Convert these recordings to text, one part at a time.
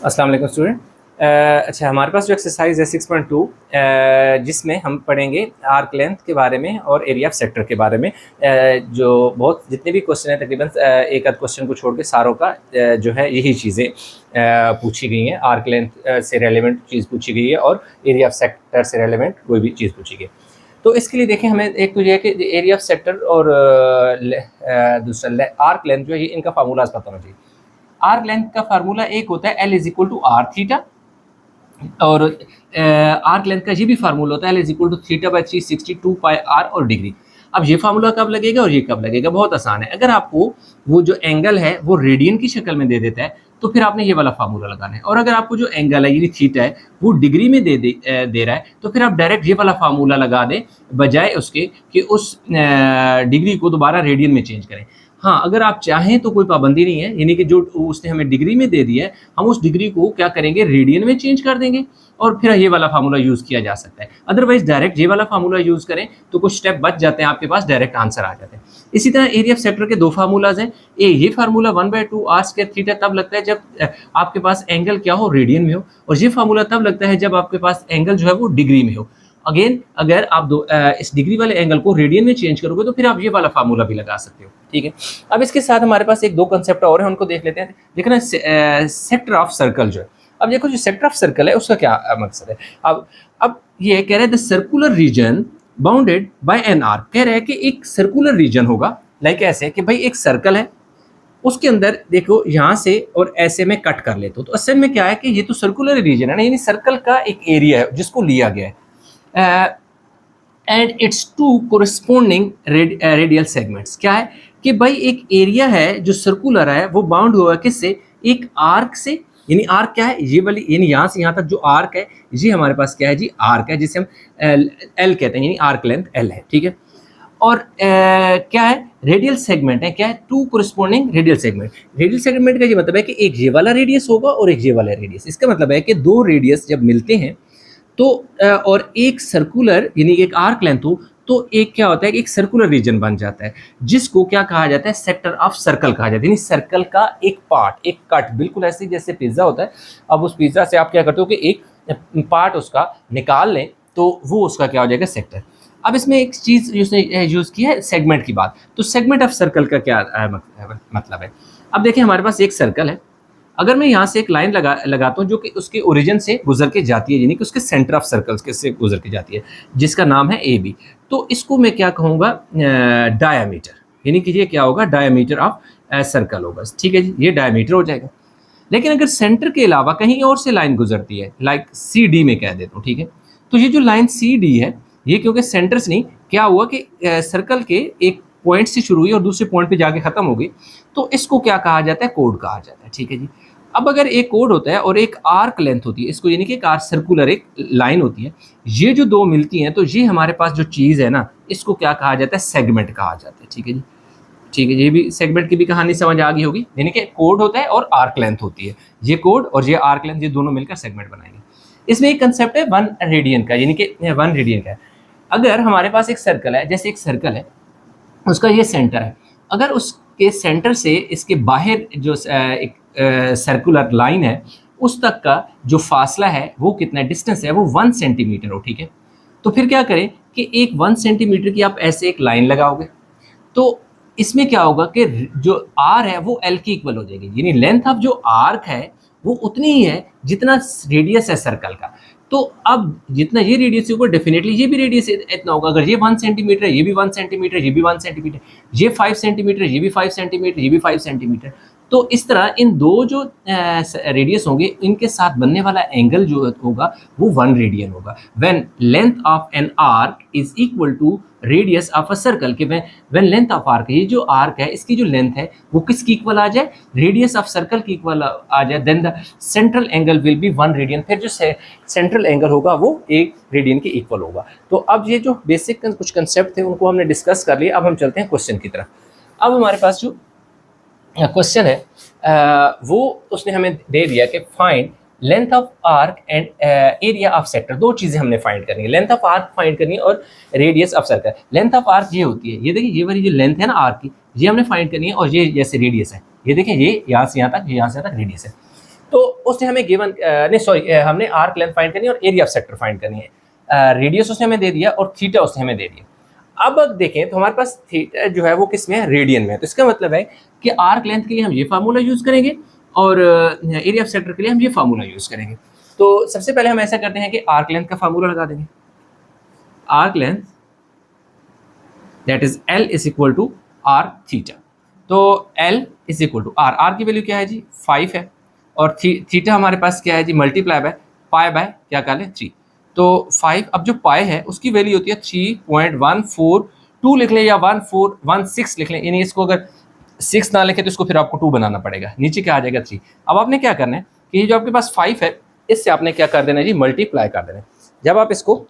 अस्सलाम वालेकुम स्टूडेंट। अच्छा, हमारे पास जो एक्सरसाइज है 6.2 जिसमें हम पढ़ेंगे आर्क लेंथ के बारे में और एरिया ऑफ सेक्टर के बारे में। जो बहुत जितने भी क्वेश्चन हैं तकरीबन एक आध क्वेश्चन को छोड़ के सारों का जो है यही चीज़ें पूछी गई हैं। आर्क लेंथ से रेलेवेंट चीज़ पूछी गई है और एरिया ऑफ सेक्टर से रेलेवेंट कोई भी चीज़ पूछी गई। तो इसके लिए देखें, हमें एक तो ये है कि एरिया ऑफ सेक्टर और दूसरा आर्क लेंथ जो है इनका फार्मूलाज पता होना चाहिए। आर्क लेंथ का फार्मूला एक होता है L is equal to R theta, और आर्क लेंथ का ये भी फार्मूला होता है L is equal to theta by 360 pi R और डिग्री। अब ये फार्मूला कब लगेगा और ये कब लगेगा, बहुत आसान है। अगर आपको वो जो एंगल है वो रेडियन की शक्ल में दे देता है तो फिर आपने ये वाला फार्मूला लगाना है, और अगर आपको जो एंगल है यानी थीटा है वो डिग्री में दे रहा है तो फिर आप डायरेक्ट ये वाला फार्मूला लगा दें, बजाय उसके कि उस डिग्री को दोबारा रेडियन में चेंज करें। हाँ, अगर आप चाहें तो कोई पाबंदी नहीं है, यानी कि जो उसने हमें डिग्री में दे दिया है हम उस डिग्री को क्या करेंगे, रेडियन में चेंज कर देंगे और फिर ये वाला फार्मूला यूज़ किया जा सकता है। अदरवाइज डायरेक्ट ये वाला फार्मूला यूज़ करें तो कुछ स्टेप बच जाते हैं आपके पास, डायरेक्ट आंसर आ जाते हैं। इसी तरह एरिया ऑफ सेक्टर के दो फार्मूलाज हैं। ये फार्मूला 1/2 आर स्क्वायर थीटा तब लगता है जब आपके पास एंगल क्या हो, रेडियन में हो, और ये फार्मूला तब लगता है जब आपके पास एंगल जो है वो डिग्री में हो। अगेन, अगर आप इस डिग्री वाले एंगल को रेडियन में चेंज करोगे तो फिर आप ये वाला फार्मूला भी लगा सकते हो। ठीक है, अब इसके साथ हमारे पास एक दो कंसेप्ट और हैं, उनको देख लेते हैं। देखना, सेक्टर ऑफ सर्कल जो है, अब देखो जो सेक्टर ऑफ सर्कल है उसका क्या मकसद है। अब ये कह रहे हैं the circular region bounded by an arc. कह रहे हैं कि एक सर्कुलर रीजन होगा, लाइक ऐसे कि भाई एक सर्कल है, उसके अंदर देखो यहाँ से और ऐसे में कट कर लेते हो, तो असल में क्या है कि ये तो सर्कुलर रीजन है ना, यानी सर्कल का एक एरिया है जिसको लिया गया है and its two corresponding radial segments. क्या है कि भाई एक एरिया है जो सर्कुलर है वो बाउंड हुआ किससे, एक आर्क से। यानी आर्क क्या है, ये वाली यानी यहाँ से यहाँ तक जो आर्क है ये हमारे पास क्या है जी, आर्क है, जिसे हम एल कहते हैं, यानी आर्क लेंथ एल है। ठीक है, और क्या है, रेडियल सेगमेंट है। क्या है, two corresponding radial segment. Radial segment का ये मतलब है कि एक ये वाला रेडियस होगा और एक ये वाला रेडियस। इसका मतलब है कि दो रेडियस जब मिलते हैं तो और एक सर्कुलर यानी एक आर्क लेंथ हो तो एक क्या होता है कि एक सर्कुलर रीजन बन जाता है, जिसको क्या कहा जाता है, सेक्टर ऑफ सर्कल कहा जाता है। यानी सर्कल का एक पार्ट, एक कट, बिल्कुल ऐसे जैसे पिज्ज़ा होता है। अब उस पिज्ज़ा से आप क्या करते हो कि एक पार्ट उसका निकाल लें तो वो उसका क्या हो जाएगा, सेक्टर। अब इसमें एक चीज़ उसने यूज़ की है, सेगमेंट की बात। तो सेगमेंट ऑफ सर्कल का क्या मतलब है। अब देखिए, हमारे पास एक सर्कल है, अगर मैं यहाँ से एक लाइन लगाता हूँ जो कि उसके ओरिजिन से गुजर के जाती है, यानी कि उसके सेंटर ऑफ सर्कल्स के से गुजर के जाती है, जिसका नाम है ए बी, तो इसको मैं क्या कहूँगा, डायामीटर। यानी कि ये क्या होगा, डायामीटर ऑफ सर्कल होगा। ठीक है जी, ये डायामीटर हो जाएगा। लेकिन अगर सेंटर के अलावा कहीं और से लाइन गुजरती है, लाइक सी डी में कह देता हूँ, ठीक है, तो ये जो लाइन सी डी है ये क्योंकि सेंटर से नहीं, क्या हुआ कि सर्कल के एक पॉइंट से शुरू हुई और दूसरे पॉइंट पे जाके खत्म हो गई, तो इसको क्या कहा जाता है, कोड कहा जाता है। ठीक है जी, अब अगर एक कोड होता है और एक आर्क लेंथ होती है, इसको यानी कि एक आर्क सर्कुलर एक लाइन होती है, ये जो दो मिलती हैं तो ये हमारे पास जो चीज़ है ना, इसको क्या कहा जाता है, सेगमेंट कहा जाता है। ठीक है जी, ठीक है, ये भी सेगमेंट की भी कहानी समझ आ गई होगी। यानी कि कोड होता है और आर्क लेंथ होती है, ये कोड और ये आर्क लेंथ, ये दोनों मिलकर सेगमेंट बनाएंगे। इसमें एक कंसेप्ट है 1 रेडियन का, यानी कि 1 रेडियन का है। अगर हमारे पास एक सर्कल है, जैसे एक सर्कल है, उसका ये सेंटर है, अगर उसके सेंटर से इसके बाहर जो एक सर्कुलर लाइन है उस तक का जो फासला है वो कितना डिस्टेंस है, वो 1 सेंटीमीटर हो। ठीक है, तो फिर क्या करें कि एक 1 सेंटीमीटर की आप ऐसे एक लाइन लगाओगे तो इसमें क्या होगा कि जो आर है वो एल की इक्वल हो जाएगी, यानी लेंथ ऑफ जो आर्क है वो उतनी ही है जितना रेडियस है सर्कल का। तो अब जितना ये रेडियस होगा डेफिनेटली ये भी रेडियस इतना होगा। अगर ये 1 सेंटीमीटर, ये भी 1 सेंटीमीटर, ये भी 1 सेंटीमीटर, ये 5 सेंटीमीटर, ये भी 5 सेंटीमीटर, ये भी 5 सेंटीमीटर, तो इस तरह इन दो जो रेडियस होंगे इनके साथ बनने वाला एंगल जो होगा वो 1 रेडियन होगा। When length of an arc is equal to radius of a circle, के व्हेन लेंथ ऑफ आर्क, ये जो आर्क है इसकी जो लेंथ है वो किसकी इक्वल आ जाए, रेडियस ऑफ सर्कल की इक्वल आ जाए, then the central angle will be 1 radian. फिर जो सेंट्रल एंगल होगा वो 1 रेडियन के इक्वल होगा। तो अब ये जो बेसिक कुछ कंसेप्ट थे उनको हमने डिस्कस कर लिया। अब हम चलते हैं क्वेश्चन की तरफ। अब हमारे पास जो क्वेश्चन है वो उसने हमें दे दिया कि find length of arc and area of sector. दो चीज़ें हमने फाइंड करनी है, लेंथ ऑफ आर्क फाइंड करनी है और radius of circle. Length of arc ये होती है, ये देखिए ये वाली जो लेंथ है ना आर्क की, ये हमने फाइंड करनी है, और ये जैसे रेडियस है, ये देखिए ये यहाँ से यहाँ तक, यहाँ से यहाँ तक रेडियस है। तो उसने हमें गिवन नहीं सॉरी हमने आर्क लेंथ फाइंड करनी है और एरिया ऑफ सेक्टर फाइंड करनी है। रेडियस उसने हमें दे दिया और थीटा उसने हमें दे दिया। अब देखें तो हमारे पास थीटा जो है वो किस में है, रेडियन में है। तो इसका मतलब है कि आर्क लेंथ के लिए हम ये फार्मूला यूज़ करेंगे और एरिया ऑफ सेक्टर के लिए हम ये फार्मूला यूज़ करेंगे। तो सबसे पहले हम ऐसा करते हैं कि आर्क लेंथ का फार्मूला लगा देंगे। Arc length that is L is equal to R theta. तो L is equal to R की वैल्यू क्या है जी 5 है और थीटा हमारे पास क्या है जी मल्टीप्लाई बाय पाई बाय क्या कर लें 3। तो 5 अब जो पाई है उसकी वैल्यू होती है 3.142 लिख लें या 1416 लिख लें, यानी इसको अगर 6 ना लिखे तो इसको फिर आपको 2 बनाना पड़ेगा, नीचे क्या आ जाएगा 3। अब आपने क्या करना है कि ये जो आपके पास 5 है इससे आपने क्या कर देना है जी मल्टीप्लाई कर देना है। जब आप इसको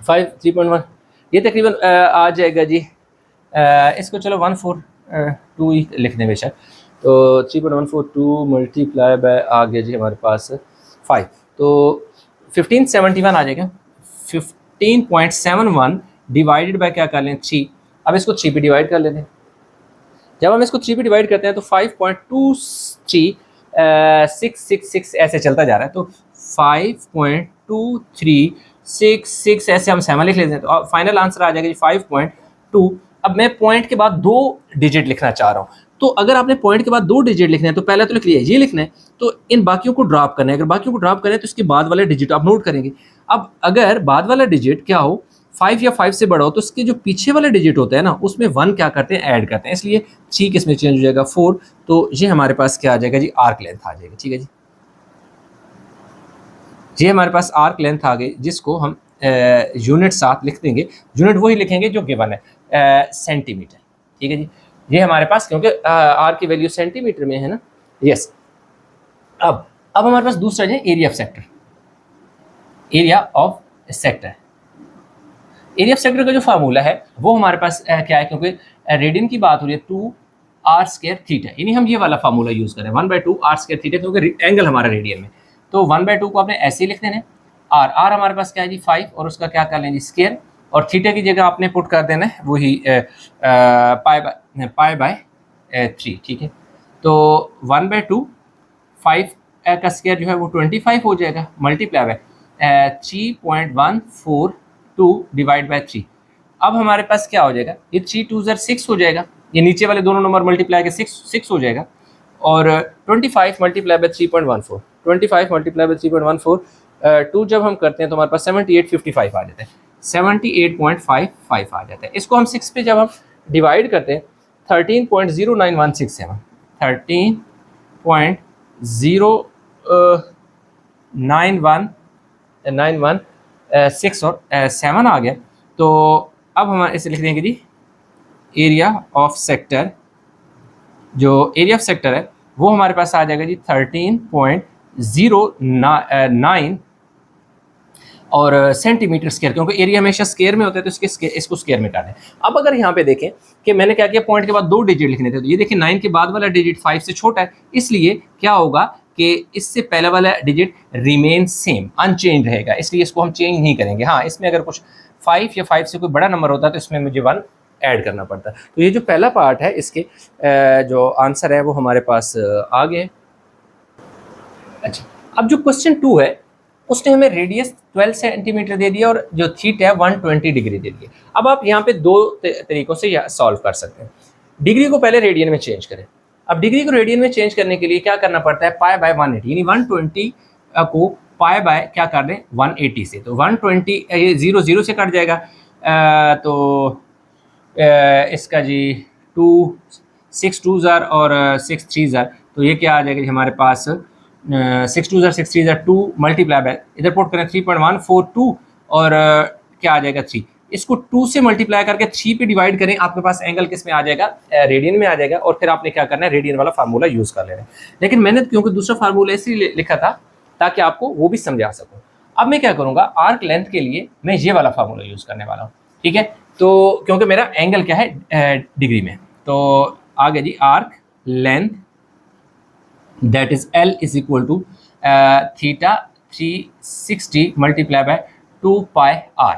3.1 ये तकरीबन आ जाएगा जी इसको चलो 142 ही लिख दें बेशक। तो 3.142 मल्टीप्लाई बाय आ गया जी हमारे पास 5, तो 1571 आ जाएगा। 15.71 डिवाइडेड बाय क्या कर लें 3। अब इसको 3 पे डिवाइड कर लेते हैं। जब हम इसको 3 पे डिवाइड करते हैं तो 5.23 ऐसे चलता जा रहा है। तो 5.2366 ऐसे हम 7 लिख लेते हैं तो फाइनल आंसर आ जाएगा जी 5.2। अब मैं पॉइंट के बाद 2 डिजिट लिखना चाह रहा हूँ, तो अगर आपने पॉइंट के बाद 2 डिजिट लिखने हैं तो पहले तो लिख लिया ये लिखना है, तो इन बाकियों को ड्रॉप करना है। अगर बाकियों को ड्रॉप करें तो इसके बाद वाले डिजिट आप नोट करेंगे। अब अगर बाद वाला डिजिट क्या हो 5 या 5 से बड़ा हो तो इसके जो पीछे वाले डिजिट होते हैं ना उसमें 1 क्या करते हैं ऐड करते हैं, इसलिए 3 किस में चेंज हो जाएगा 4। तो ये हमारे पास क्या आ जाएगा जी आर्क लेंथ आ जाएगी। ठीक है जी, ये हमारे पास आर्क लेंथ आ गई जिसको हम यूनिट साथ लिख देंगे। यूनिट वही लिखेंगे जो गिवन है सेंटीमीटर। ठीक है जी, ये हमारे पास क्योंकि आर की वैल्यू सेंटीमीटर में है ना। यस, अब हमारे पास दूसरा है area of sector. Area of sector, area of sector का जो फार्मूला है वो हमारे पास क्या है, क्योंकि रेडियन की बात हो रही है 2r² थीटा, यानी हम ये वाला फार्मूला यूज करें 1/2 r² थीटा, क्योंकि एंगल हमारा रेडियन में। तो 1/2 को आपने ऐसे ही लिख देना है। आर हमारे पास क्या है जी 5 और उसका क्या कर लेंगे स्क्वायर, और थीटा की जगह आपने पुट कर देना है वही पाई बाय 3। ठीक है, तो 1/2 5 का स्क्वायर जो है वो 25 हो जाएगा मल्टीप्लाई बाय 3.142 डिवाइड बाय 3। अब हमारे पास क्या हो जाएगा, ये 3 2 6 हो जाएगा, ये नीचे वाले दोनों नंबर मल्टीप्लाई के 6 हो जाएगा, और 25 मल्टीप्लाई बाय 3.14, 25 मल्टीप्लाई बाय 3.14 2 जब हम करते हैं तो हमारे पास 7855 आ जाता है, 78.55 आ जाता है। इसको हम 6 पे जब हम डिवाइड करते हैं 13.09167, 13.09196 और 7 आ गया। तो अब हम इसे लिख देंगे जी एरिया ऑफ सेक्टर। जो एरिया ऑफ सेक्टर है वो हमारे पास आ जाएगा जी 13.09 और सेंटीमीटर स्क्वायर, क्योंकि एरिया हमेशा स्क्वायर में होता है तो इसको स्क्वायर में काटें। अब अगर यहाँ पे देखें कि मैंने क्या किया, पॉइंट के बाद 2 डिजिट लिखने थे, तो ये देखिए 9 के बाद वाला डिजिट 5 से छोटा है, इसलिए क्या होगा कि इससे पहले वाला डिजिट रिमेन सेम अनचेंज रहेगा, इसलिए इसको हम चेंज नहीं करेंगे। हाँ, इसमें अगर कुछ 5 या 5 से कोई बड़ा नंबर होता है तो इसमें मुझे 1 ऐड करना पड़ता है। तो ये जो पहला पार्ट है इसके जो आंसर है वो हमारे पास आ गए। अच्छा, अब जो क्वेश्चन 2 है उसने हमें रेडियस 12 सेंटीमीटर दे दिया और जो थीटा है 120 डिग्री दे दिया। अब आप यहाँ पे 2 तरीकों से सॉल्व कर सकते हैं। डिग्री को पहले रेडियन में चेंज करें। अब डिग्री को रेडियन में चेंज करने के लिए क्या करना पड़ता है, पाई बाय 180, यानी 120 को पाई बाय क्या कर दें 180 से, तो 120 ये 0 0 से कट जाएगा, तो इसका जी 2 6 2 और 6 3 तो ये क्या आ जाएगा जी हमारे पास 6 2 6 3 2 मल्टीप्लाई बाय इधर पुट करें 3.142 और क्या आ जाएगा 3, इसको 2 से मल्टीप्लाई करके 3 पे डिवाइड करें, आपके पास एंगल किस में आ जाएगा रेडियन में आ जाएगा, और फिर आपने क्या करना है रेडियन वाला फार्मूला यूज कर लेना है। लेकिन मैंने क्योंकि दूसरा फार्मूला इसलिए लिखा था ताकि आपको वो भी समझा सकूँ। अब मैं क्या करूँगा, आर्क लेंथ के लिए मैं ये वाला फार्मूला यूज करने वाला हूँ। ठीक है, तो क्योंकि मेरा एंगल क्या है डिग्री में, तो आ गया जी arc length that is L is equal to theta 360 multiply by 2 pi r।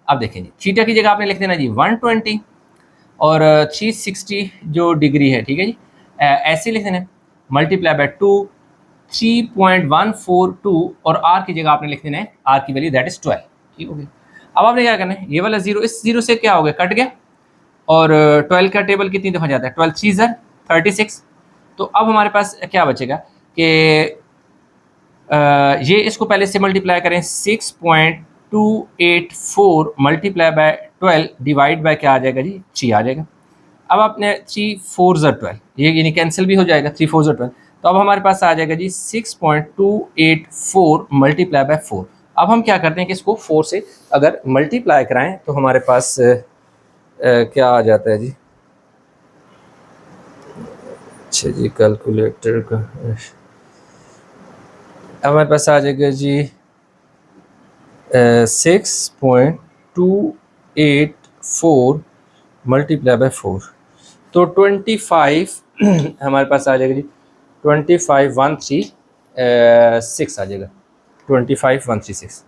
अब देखें जी थीटा की जगह आपने लिख देना जी 120 और 360 जो डिग्री है, ठीक है जी, ऐसे लिख देना मल्टीप्लाई बाय 2 3.142 और r की जगह आपने लिख देना है r की वैल्यू दैट इज 12। ठीक हो गया। अब आपने क्या करना है, ये वाला जीरो इस जीरो से क्या हो गया, कट गया, और 12 का टेबल कितनी दफ़ा जाता है, 12 3 ज़र 36। तो अब हमारे पास क्या बचेगा कि ये इसको पहले से मल्टीप्लाई करें, 6.284 मल्टीप्लाई बाय 12 डिवाइड बाय क्या आ जाएगा जी, 3 आ जाएगा। अब आपने 3 4 ज़र 12, ये यानी कैंसिल भी हो जाएगा, 3 4 ज़र 12। तो अब हमारे पास आ जाएगा जी 6.284 मल्टीप्लाई बाय 4। अब हम क्या करते हैं कि इसको 4 से अगर मल्टीप्लाई कराएं तो हमारे पास क्या आ जाता है जी, अच्छा जी कैलकुलेटर का, हमारे पास आ जाएगा जी 6.284 मल्टीप्लाई बाय 4, तो 25 हमारे पास आ जाएगा जी 25,136 आ जाएगा, 25,136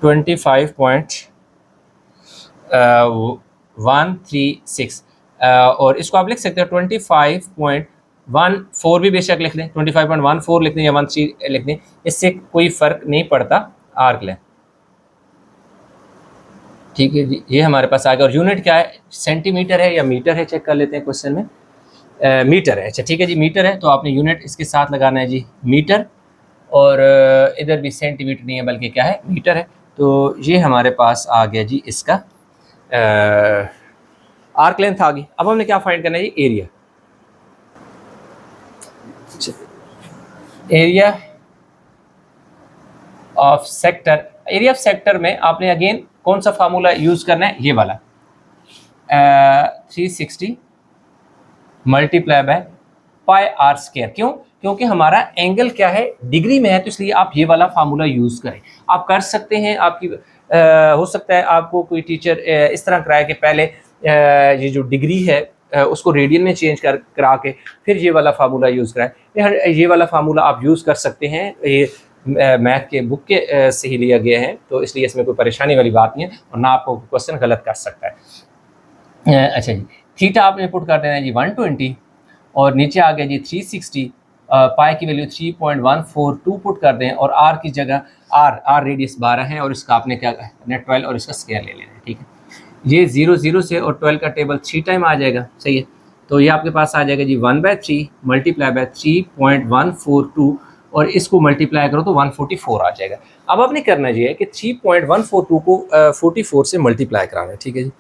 25.136। और इसको आप लिख सकते हो 25.14 भी बेशक लिख लें, 25.14 लिख लें या 13 लिख लें, इससे कोई फ़र्क नहीं पड़ता आर्क लें। ठीक है जी, ये हमारे पास आ गया। और यूनिट क्या है, सेंटीमीटर है या मीटर है, चेक कर लेते हैं क्वेश्चन में। मीटर है, अच्छा ठीक है जी, मीटर है तो आपने यूनिट इसके साथ लगाना है जी मीटर, और इधर भी सेंटीमीटर नहीं है बल्कि क्या है, मीटर है। तो ये हमारे पास आ गया जी इसका आर्क लेंथ आ गई। अब हमने क्या फाइंड करना है जी, area. Area of sector, area of sector में आपने अगेन कौन सा फार्मूला यूज करना है, ये वाला 360 multiply by pi R square. क्यों, क्योंकि हमारा एंगल क्या है, डिग्री में है, तो इसलिए आप ये वाला फार्मूला यूज करें। आप कर सकते हैं, आपकी हो सकता है आपको कोई टीचर इस तरह कराए कि पहले ये जो डिग्री है उसको रेडियन में चेंज करा के फिर ये वाला फार्मूला यूज़ कराएं। ये वाला फार्मूला आप यूज़ कर सकते हैं, ये मैथ के बुक के से ही लिया गया है, तो इसलिए इसमें कोई परेशानी वाली बात नहीं है और ना आपको क्वेश्चन गलत कर सकता है। अच्छा जी, थीटा आपने पुट कर देना है जी 120 और नीचे आ गया जी 360, पाई की वैल्यू 3.142 पुट कर दें और आर की जगह आर रेडियस 12 है और इसका आपने क्या करना है 12 और इसका स्क्वायर ले लेना है। ठीक है, ये 0 से और 12 का टेबल 3 टाइम आ जाएगा, सही है। तो ये आपके पास आ जाएगा जी 1/3 मल्टीप्लाई बाय 3.142 और इसको मल्टीप्लाई करो तो 144 आ जाएगा। अब आपने करना ये है कि 3.142 को 44 से मल्टीप्लाई कराना है। ठीक है जी,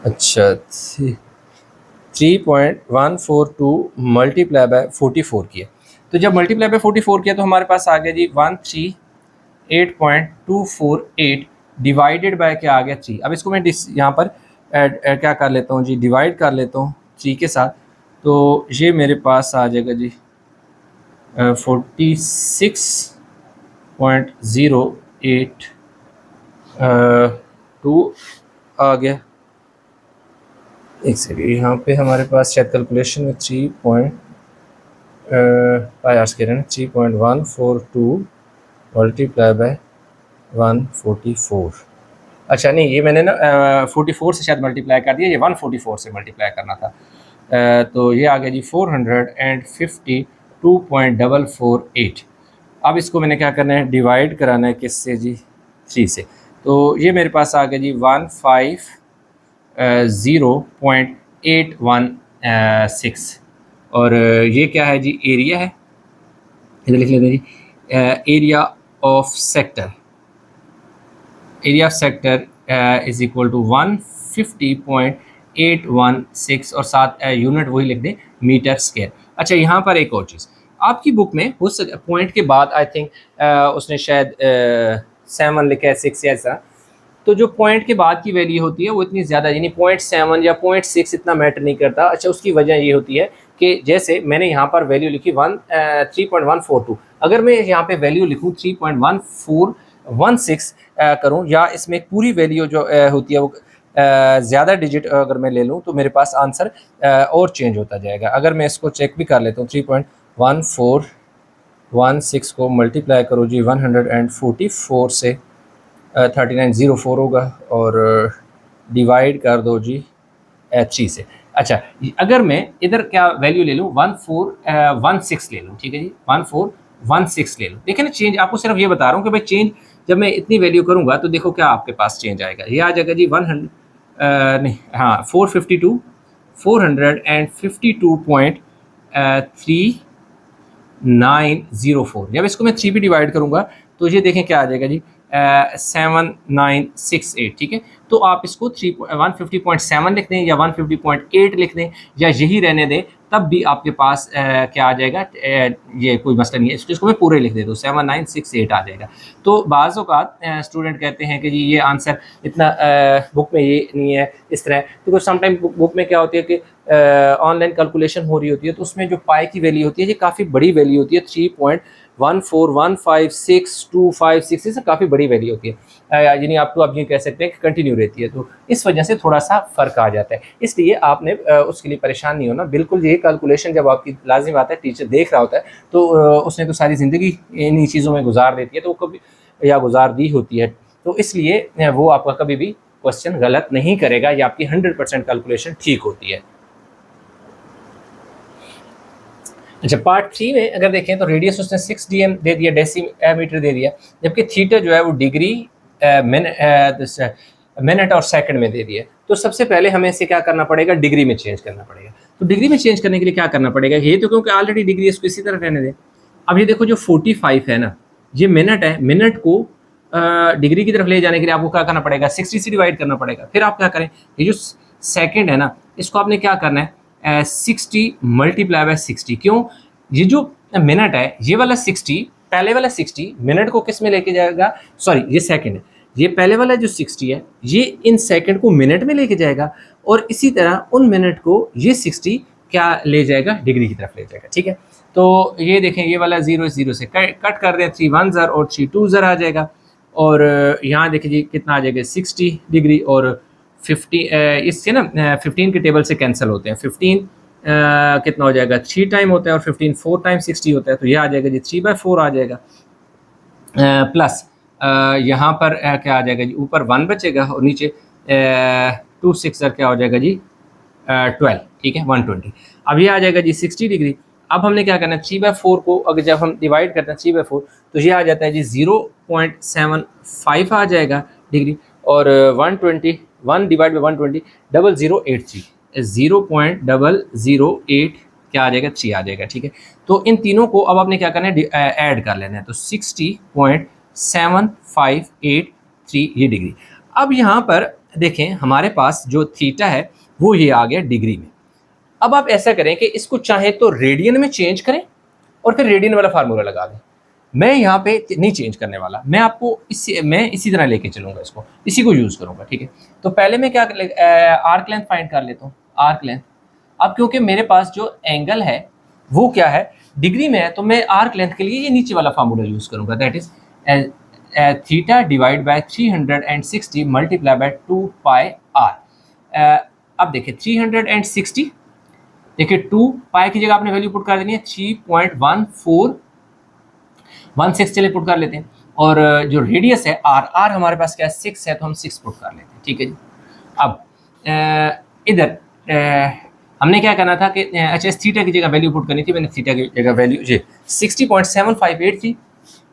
अच्छा 3.142 मल्टीप्लाई बाय 44 किया, तो जब मल्टीप्लाई बाय 44 किया तो हमारे पास आ गया जी 138.248 डिवाइडेड बाय क्या आ गया 3। अब इसको मैं यहाँ पर क्या कर लेता हूँ जी, डिवाइड कर लेता हूँ 3 के साथ, तो ये मेरे पास आ जाएगा जी 46.082 आ गया। एक सेकेंड, यहाँ पे हमारे पास शायद कैलकुलेशन में 3.142 मल्टीप्लाई बाय 144, अच्छा नहीं ये मैंने ना 44 से शायद मल्टीप्लाई कर दिया, ये 144 से मल्टीप्लाई करना था। तो ये आ गया जी 452.448। अब इसको मैंने क्या करना है, डिवाइड कराना है किससे जी, 3 से। तो ये मेरे पास आ गया जी 150.816 और ये क्या है जी, एरिया है, इधर लिख लेते हैं जी area of sector. Area of sector is equal to 150.816 और साथ यूनिट वही लिख दें मीटर स्क्वायर। अच्छा यहाँ पर एक और चीज़, आपकी बुक में हो सके पॉइंट के बाद आई थिंक उसने शायद 7 लिखा है, 6 ऐसा, तो जो पॉइंट के बाद की वैल्यू होती है वो इतनी ज़्यादा, यानी 0.7 या 0.6 इतना मैटर नहीं करता। अच्छा उसकी वजह ये होती है कि जैसे मैंने यहाँ पर वैल्यू लिखी 3.142, अगर मैं यहाँ पे वैल्यू लिखूँ 3.1416 करूँ या इसमें पूरी वैल्यू जो होती है वो ज़्यादा डिजिट अगर मैं ले लूँ तो मेरे पास आंसर और चेंज होता जाएगा। अगर मैं इसको चेक भी कर लेता हूँ 3.1416 को मल्टीप्लाई करो जी 144 से 3904 होगा और डिवाइड कर दो जी 3 से। अच्छा, अगर मैं इधर क्या वैल्यू ले लूँ 1416 ले लूँ, ठीक है जी, 1416 ले लूँ। देखिए ना चेंज, आपको सिर्फ ये बता रहा हूँ कि भाई चेंज जब मैं इतनी वैल्यू करूँगा तो देखो क्या आपके पास चेंज आएगा। ये आ जाएगा जी 100 नहीं हाँ 452,452.3904। जब इसको मैं 3 पे डिवाइड करूँगा तो ये देखें क्या आ जाएगा जी 7968, ठीक है। तो आप इसको 150.7 लिख दें या 150.8 लिख दें या यही रहने दें, तब भी आपके पास क्या आ जाएगा, ये कोई मसला नहीं है। इसको मैं पूरे लिख देता हूँ 7968 आ जाएगा। तो बाज़ औक़ात स्टूडेंट कहते हैं कि जी ये आंसर इतना बुक में ये नहीं है इस तरह, क्योंकि समटाइम बुक में क्या होती है कि ऑनलाइन कैलकुलेशन हो रही होती है तो उसमें जो पाई की वैल्यू होती है ये काफ़ी बड़ी वैल्यू होती है, 3.1415625 से काफ़ी बड़ी वैल्यू होती है, यानी आप ये कह सकते हैं कि कंटिन्यू रहती है। तो इस वजह से थोड़ा सा फ़र्क आ जाता है, इसलिए आपने उसके लिए परेशान नहीं होना। बिल्कुल ये कैलकुलेशन जब आपकी लाजिम आता है, टीचर देख रहा होता है तो उसने तो सारी ज़िंदगी इन्हीं चीज़ों में गुजार देती है तो कभी या गुजार दी होती है, तो इसलिए वो आपका कभी भी क्वेश्चन गलत नहीं करेगा, या आपकी 100% कैलकुलेशन ठीक होती है। अच्छा, पार्ट 3 में अगर देखें तो रेडियस उसने 6 dm दे दिया, डेसीमीटर दे दिया, जबकि थीटा जो है वो डिग्री मिनट और सेकंड में दे दिया। तो सबसे पहले हमें इसे क्या करना पड़ेगा, डिग्री में चेंज करना पड़ेगा। तो डिग्री में चेंज करने के लिए क्या करना पड़ेगा, ये तो क्योंकि ऑलरेडी डिग्री इसको इसी तरह रहने दें। अब ये देखो जो 45 है ना, ये मिनट है, मिनट को डिग्री की तरफ ले जाने के लिए आपको क्या करना पड़ेगा, 60 से डिवाइड करना पड़ेगा। फिर आप क्या करें, ये जो सेकेंड है ना, इसको आपने क्या करना है 60 मल्टीप्लाई बाय 60। क्यों, ये जो मिनट है ये वाला 60, पहले वाला 60 मिनट को किस में लेके जाएगा, सॉरी ये सेकंड है, ये पहले वाला जो 60 है ये इन सेकंड को मिनट में लेके जाएगा, और इसी तरह उन मिनट को ये 60 क्या ले जाएगा, डिग्री की तरफ ले जाएगा, ठीक है। तो ये देखें, ये वाला 0 से कट कर दें, 3 1 ज़र और 3 2 ज़र आ जाएगा, और यहाँ देखिए जी कितना आ जाएगा 60 डिग्री, और 50 इससे ना 15 के टेबल से कैंसिल होते हैं, 15 कितना हो जाएगा 3 टाइम होता है, और 15 4 टाइम 60 होता है, तो ये आ जाएगा जी 3/4 आ जाएगा, प्लस यहाँ पर क्या आ जाएगा जी, ऊपर 1 बचेगा और नीचे 2 6 क्या हो जाएगा जी 12, ठीक है 120। अब ये आ जाएगा जी 60 डिग्री। अब हमने क्या करना है, 3/4 को अगर जब हम डिवाइड करते हैं 3/4 तो ये आ जाता है जी 0.75 आ जाएगा डिग्री, और 120 1 डिवाइड बाई 120 0083 0.008 क्या आ जाएगा 3 आ जाएगा, ठीक है। तो इन तीनों को अब आपने क्या करना है, ऐड कर लेना है, तो 60.7583 ये डिग्री। अब यहाँ पर देखें हमारे पास जो थीटा है वो ये आ गया डिग्री में। अब आप ऐसा करें कि इसको चाहे तो रेडियन में चेंज करें और फिर रेडियन वाला फार्मूला लगा दें। मैं यहाँ पे नहीं चेंज करने वाला, मैं आपको इसी तरह लेके चलूँगा, इसको इसी को यूज़ करूँगा, ठीक है। तो पहले मैं क्या आर्क लेंथ फाइंड कर लेता हूँ, आर्क लेंथ। अब क्योंकि मेरे पास जो एंगल है वो क्या है, डिग्री में है, तो मैं आर्क लेंथ के लिए ये नीचे वाला फार्मूला यूज़ करूँगा, that is theta divide by 360 multiply by 2 pi R. अब देखिए 360, देखिए 2 पाई की जगह आपने वैल्यू पुट कर देनी है 3.1416 चलिए पुट कर लेते हैं, और जो रेडियस है आर हमारे पास क्या है 6 है, तो हम 6 पुट कर लेते हैं, ठीक है जी। अब इधर हमने क्या करना था कि अच्छा इस थीटा की जगह वैल्यू पुट करनी थी, मैंने थीटा की जगह वैल्यू जी 60.758 थी,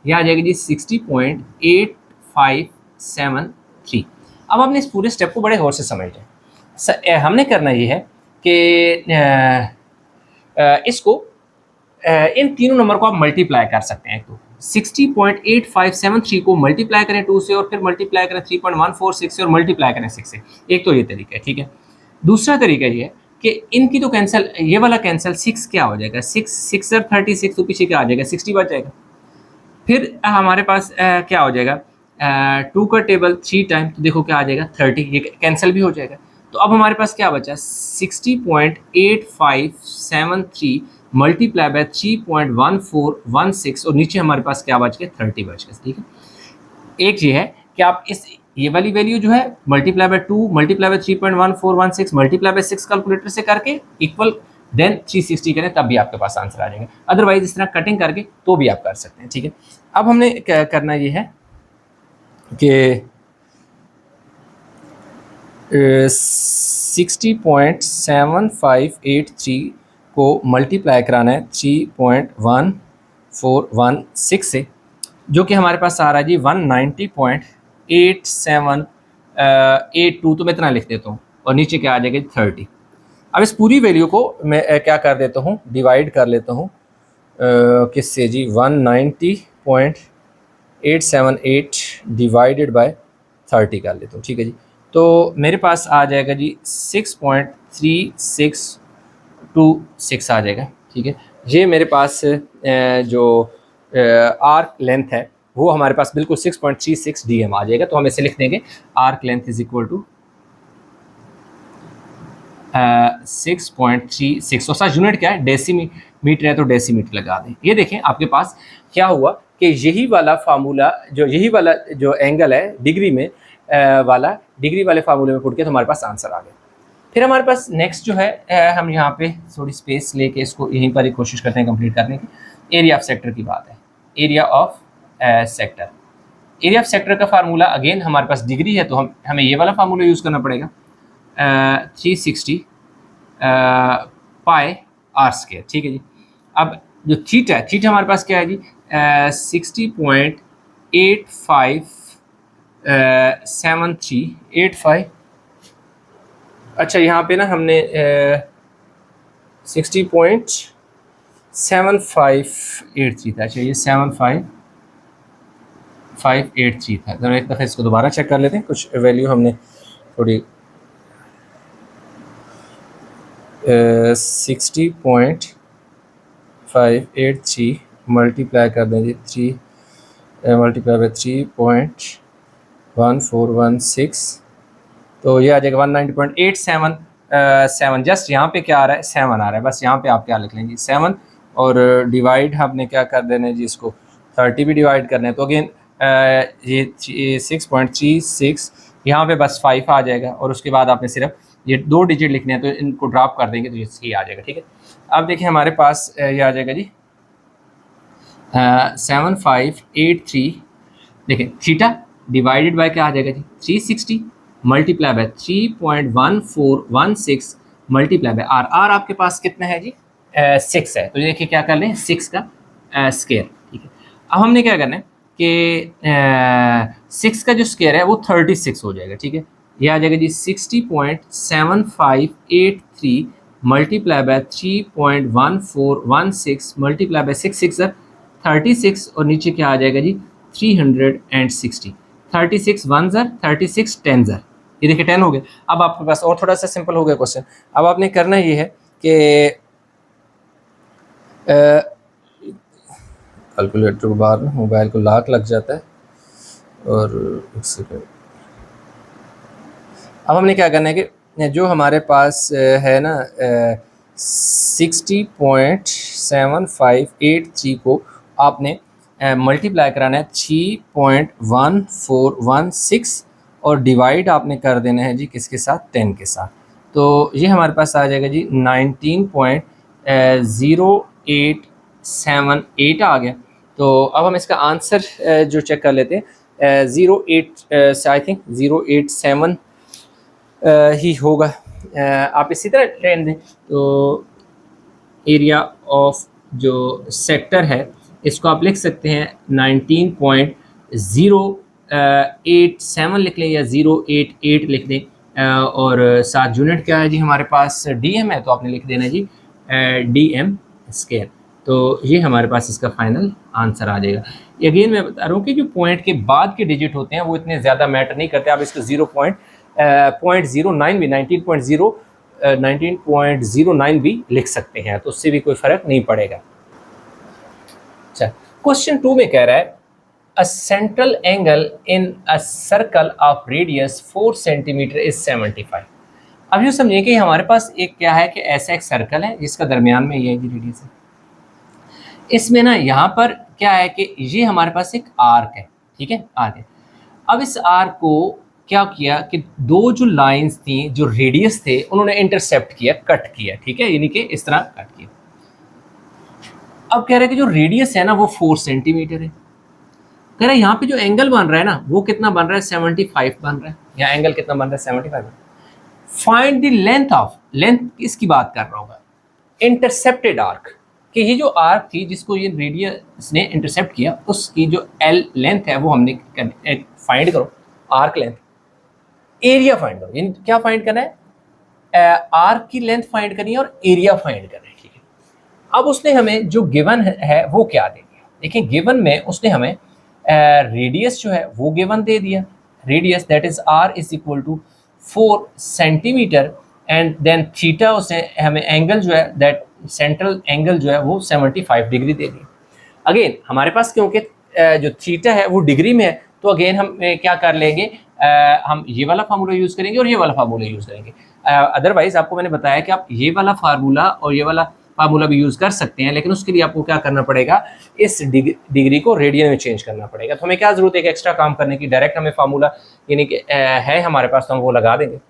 यह आ जाएगी जी 60.8573। अब आपने इस पूरे स्टेप को बड़े गौर से समझना है। हमने करना ये है कि इसको इन तीनों नंबर को आप मल्टीप्लाई कर सकते हैं। तो 60.8573 को मल्टीप्लाई करें 2 से, और फिर मल्टीप्लाई करें 3.146 से, और मल्टीप्लाई करें 6 से। एक तो ये तरीका है, ठीक है। दूसरा तरीका ये है कि इनकी तो कैंसिल, ये वाला कैंसिल, 6 क्या हो जाएगा 6 सर 36, तो पीछे क्या आ जाएगा 60 बच जाएगा। फिर हमारे पास क्या हो जाएगा 2 का टेबल 3 टाइम, तो देखो क्या आ जाएगा 30, ये कैंसिल भी हो जाएगा। तो अब हमारे पास क्या बचा 60.8573 मल्टीप्लाई बाय 3.1416, और नीचे हमारे पास क्या बच गया 30 बच गया, ठीक है। एक ये है कि आप ये वाली वैल्यू जो है multiply by 2 multiply by 3.1416 multiply bye 6 calculator से करके इक्वल देन 360 करें, तब भी आपके पास आंसर आ जाएगा। अदरवाइज इस तरह कटिंग करके तो भी आप कर सकते हैं, ठीक है। अब हमने क्या करना ये है कि 60.7583 को मल्टीप्लाई कराना है 3.1416 से, जो कि हमारे पास आ रहा है जी 190.8782, तो मैं इतना लिख देता हूँ और नीचे क्या आ जाएगा 30। अब इस पूरी वैल्यू को मैं क्या कर देता हूँ, डिवाइड कर लेता हूँ किससे जी, 190.878 डिवाइडेड बाय 30 कर लेता हूँ, ठीक है जी। तो मेरे पास आ जाएगा जी 6.3626 आ जाएगा, ठीक है। ये मेरे पास जो आर्क लेंथ है वो हमारे पास बिल्कुल 6.36 DM आ जाएगा। तो हम इसे लिख देंगे arc length is equal to 6.36, और सच यूनिट क्या है, डेसीमीटर है तो डेसीमीटर लगा दें। ये देखें आपके पास क्या हुआ कि यही वाला फार्मूला जो एंगल है डिग्री में डिग्री वाले फार्मूले में पुट के तो हमारे पास आंसर आ गया। फिर हमारे पास नेक्स्ट जो है हम यहाँ पे थोड़ी स्पेस लेके इसको यहीं पर ही कोशिश करते हैं कंप्लीट करने की। एरिया ऑफ सेक्टर की बात है, area of sector. Area of sector का फार्मूला अगेन हमारे पास डिग्री है तो हमें ये वाला फार्मूला यूज़ करना पड़ेगा, 360 पाई आर स्क्वायर, ठीक है जी। अब जो थीटा है, थीटा हमारे पास क्या है जी, 60.857385। अच्छा यहाँ पे ना हमने 60.7583 था, अच्छा ये 75583 था। तो एक दफ़ा इसको दोबारा चेक कर लेते हैं, कुछ वैल्यू हमने थोड़ी 60.583 मल्टीप्लाई कर दें जी 3 मल्टीप्लाई बाई 3.1416, तो ये आ जाएगा 190.877। जस्ट यहाँ पे क्या आ रहा है, 7 आ रहा है, बस यहाँ पे आप क्या लिख लेंगे 7, और डिवाइड हमने क्या कर देना है जी, इसको 30 भी डिवाइड करना है। तो अगेन ये 6.36 यहाँ पे बस 5 आ जाएगा, और उसके बाद आपने सिर्फ ये 2 डिजिट लिखने हैं तो इनको ड्रॉप कर देंगे तो ये आ जाएगा, ठीक है। अब देखिए हमारे पास ये आ जाएगा जी 7583, देखिए थीटा डिवाइडेड बाय क्या आ जाएगा जी 360 multiply by 3.1416 multiply by R. R आपके पास कितना है जी 6 है, तो देखिए क्या कर लें 6 का स्क्वायर, ठीक है। अब हमने क्या करना है कि 6 का जो स्क्वायर है वो 36 हो जाएगा, ठीक है। ये आ जाएगा जी 60.7583 मल्टीप्लाई बाय 3.1416 मल्टीप्लाई बाय 6 6 36, और नीचे क्या आ जाएगा जी 360। 36 1 ज़र 36 10 ज़र, ये देखिए 10 हो गया। अब आपके पास और थोड़ा सा सिंपल हो गया क्वेश्चन। अब आपने करना ये है कि कैलकुलेटर को बाहर में मोबाइल को लॉक लग जाता है, और एक सेकेंड। अब हमने क्या करना है कि जो हमारे पास है ना 60.7583 को आपने मल्टीप्लाई कराना है 3.1416, और डिवाइड आपने कर देना है जी किसके साथ, 10 के साथ। तो ये हमारे पास आ जाएगा जी 19.0878 आ गया। तो अब हम इसका आंसर जो चेक कर लेते हैं, 08 से आई थिंक 087 ही होगा। आप इसी तरह ट्रेन दें तो एरिया ऑफ जो सेक्टर है इसको आप लिख सकते हैं 19.087 लिख लें या 088 लिख दें, और साथ यूनिट क्या है जी हमारे पास DM है, तो आपने लिख देना जी DM स्क्वायर। तो ये हमारे पास इसका फाइनल आंसर आ जाएगा। अगेन मैं बता रहा हूँ कि जो पॉइंट के बाद के डिजिट होते हैं वो इतने ज़्यादा मैटर नहीं करते। आप इसको 0.09 भी 19.09 भी लिख सकते हैं, तो उससे भी कोई फ़र्क नहीं पड़ेगा। अच्छा, क्वेश्चन 2 में कह रहा है a central angle in a circle of radius 4 centimetre is 75। अब यूँ समझिए कि हमारे पास एक क्या है कि ऐसा एक सर्कल है जिसका दरमियान में ये रेडियस है। इसमें ना यहाँ पर क्या है कि ये हमारे पास एक आर्क है, ठीक है, आर्क है। अब इस आर्क को क्या किया कि 2 जो लाइंस थी जो रेडियस थे उन्होंने इंटरसेप्ट किया, कट किया, ठीक है, यानी कि इस तरह कट किया। अब कह रहे हैं कि जो रेडियस है ना वो 4 सेंटीमीटर है। कह रहे हैं यहाँ पे जो एंगल बन रहा है ना वो कितना बन रहा है 75 बन रहा है। यहाँ एंगल कितना बन रहा है 75 बन रहा है। Find the length of, length किसकी बात कर रहा होगा, इंटरसेप्टेड आर्क, कि ये जो आर्क थी जिसको ये रेडियस ने इंटरसेप्ट किया, उसकी जो एल लेंथ है वो हमने फाइंड करो, आर्क लेंथ। एरिया फाइंड करो, यानी क्या फाइंड करना है, आर्क की लेंथ फाइंड करनी है और एरिया फाइंड करना है, ठीक है। अब उसने हमें जो गिवन है वो क्या दे दिया, देखिए गिवन में उसने हमें रेडियस जो है वो गिवन दे दिया, radius that is R is equal to 4 centimetre, and then theta उसने हमें एंगल जो है दैट सेंट्रल एंगल जो है वो 75 डिग्री दे दिया। अगेन हमारे पास क्योंकि जो थीटा है वो डिग्री में है, तो अगेन हम क्या कर लेंगे, हम ये वाला फार्मूला यूज़ करेंगे और ये वाला फार्मूला यूज़ करेंगे। अदरवाइज आपको मैंने बताया कि आप ये वाला फार्मूला और ये वाला फार्मूला भी यूज़ कर सकते हैं, लेकिन उसके लिए आपको क्या करना पड़ेगा, इस डिग्री को रेडियन में चेंज करना पड़ेगा। तो हमें क्या ज़रूरत है एक्स्ट्रा काम करने की, डायरेक्ट हमें फार्मूला यानी कि है हमारे पास, तो हम वो लगा देंगे।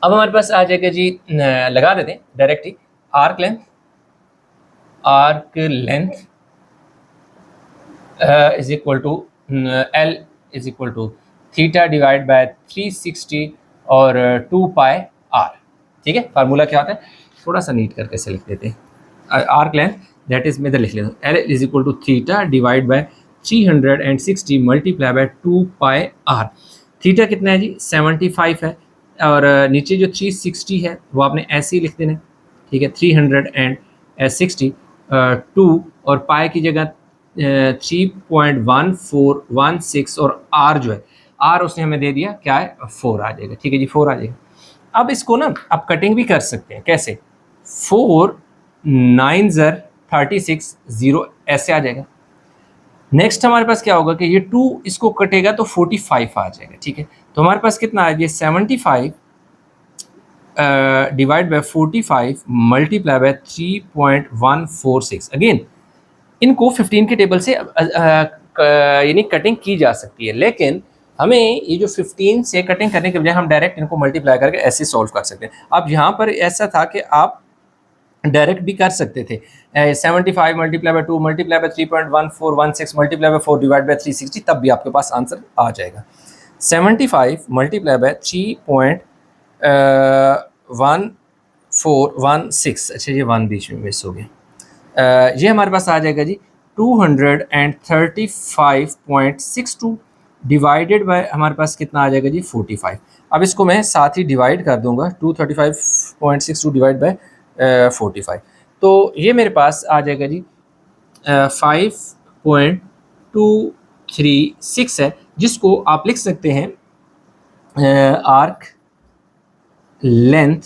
अब हमारे पास आ जाएगा जी, लगा देते हैं डायरेक्ट ही, arc length is equal to L is equal to theta divide by 360 और 2 पाई आर, ठीक है। फार्मूला क्या होता है, थोड़ा सा नीट करके से लिख देते हैं, आर्क लेंथ दैट इज, मैं इधर लिख लेता हूँ, L is equal to theta divide by 360 multiply by 2 pi R. Theta कितना है जी, 75 है, और नीचे जो 360 है वो आपने ऐसे ही लिख देना, ठीक है। 360 2 और पाई की जगह 3.1416, और आर जो है, आर उसने हमें दे दिया क्या है, 4 आ जाएगा, ठीक है जी, 4 आ जाएगा। अब इसको ना आप कटिंग भी कर सकते हैं, कैसे, 4 9 36 0 ऐसे आ जाएगा। नेक्स्ट हमारे पास क्या होगा कि ये 2 इसको कटेगा तो 45 आ जाएगा, ठीक है। तो हमारे पास कितना है, ये 75 divide by 45 multiply by 3.146। Again इनको 15 के टेबल से यानी कटिंग की जा सकती है, लेकिन हमें ये जो 15 से कटिंग करने के बजाय हम डायरेक्ट इनको मल्टीप्लाई करके ऐसे सॉल्व कर सकते हैं। अब यहाँ पर ऐसा था कि आप डायरेक्ट भी कर सकते थे, 75 multiply by 2 multiply by 3.1416 multiply bye 4 divide by 360, तब भी आपके पास आंसर आ जाएगा। 75 मल्टीप्लाई बाय 3.1416, अच्छा ये 1 बीच में मिस हो गया, ये हमारे पास आ जाएगा जी 235.62 डिवाइडेड बाय हमारे पास कितना आ जाएगा जी 45। अब इसको मैं साथ ही डिवाइड कर दूंगा, 235.62 डिवाइड बाय 45, तो ये मेरे पास आ जाएगा जी 5.236 है, जिसको आप लिख सकते हैं arc length